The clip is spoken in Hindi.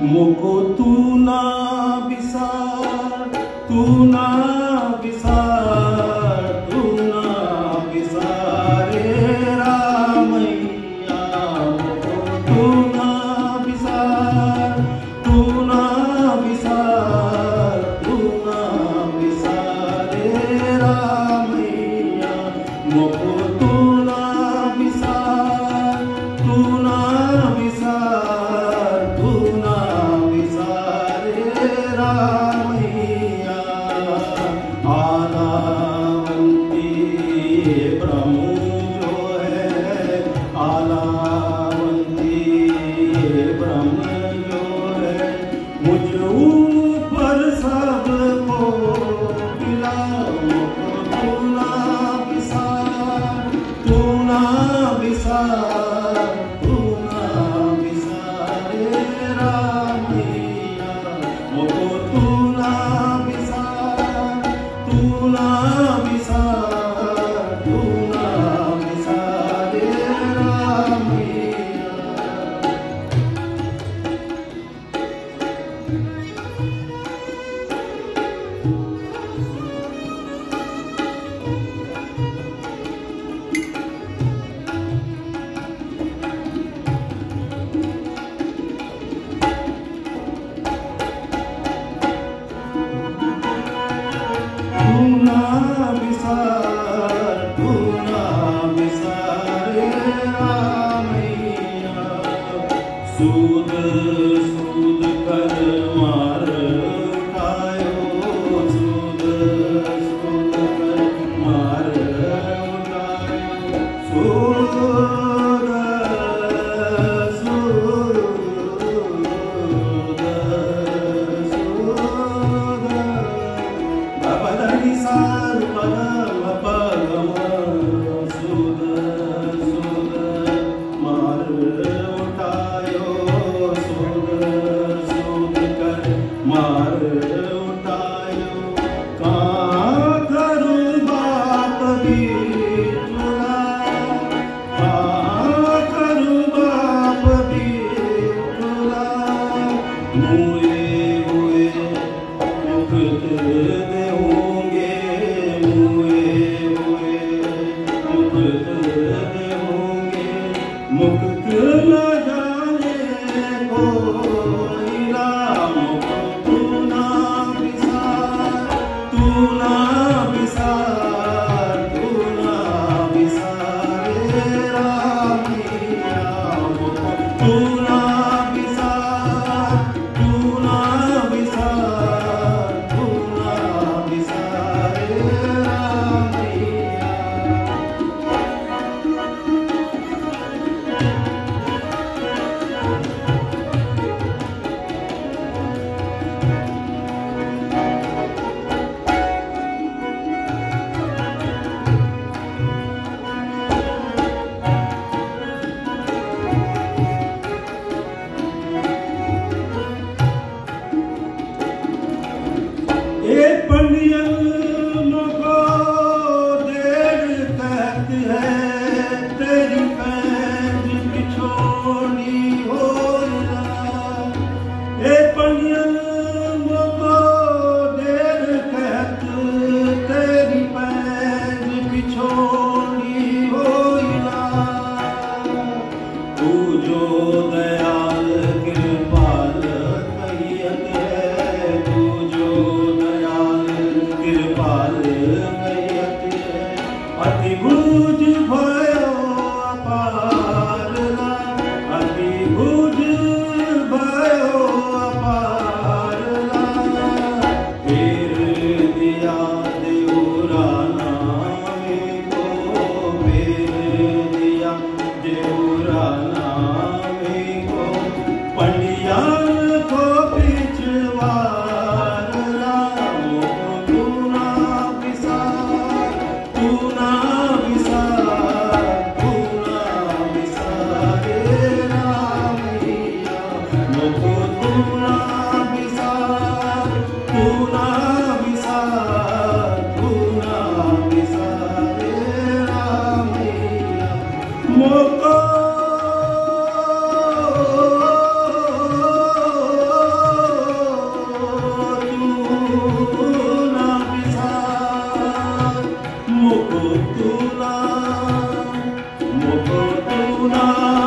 मोको तू ना बिसार, तू ना बिसार, तू ना बिसारे रामैया। मोको तू ना बिसार, तू ना बिसार, तू ना बिसारे रामैया। मोको तू ना बिसार, तू ना बिसार, तू ना बिसारे रामैया। आलावंती ब्रह्म जो है, आलावंती ब्रह्म जो है, मुझ ऊपर सबको मिला। मोको तू ना बिसार, तू ना बिसार, तू ना बिसारे रामैया। मोको तू ना बिसार, तू ना बिसार, तू ना बिसारे रामैया। तू ना बिसार, तू ना बिसारे रामैया। सूद सूद कर मार उठायो, सूद सूद कर मार उठायो। सूद सूद सूद पदनि सार पदम पदम। सूद सूद मार उठायो, सूद सूद कर मार उठायो। कहाँ करूँ बाप बिटुला, कहाँ करूँ बाप बिटुला। मुए हुए मुक्त देहोंगे, मुए हुए मुक्त देहोंगे। मुक्त न जाने कोई राम। मोको तू ना बिसार, तू ना बिसार, तू ना बिसारे रामैया। मोको तू ना बिसार, तू ना बिसार, तू ना बिसारे रामैया। ए पंडियन मोको देर कहत है, तेरी पैंज बिछोनी होइला। ए पंडियन मोको देर कहत, तेरी पैंज बिछोनी होइला। तू जो दयाल कृपाल कहियत है, तू जो दयाल कृपाल कहियत है। अति भुज भयो अपार ला, अति भुज भयो अपार ला। फेर दिया देवरा नामे को, फेर दिया देवरा नामे करुणा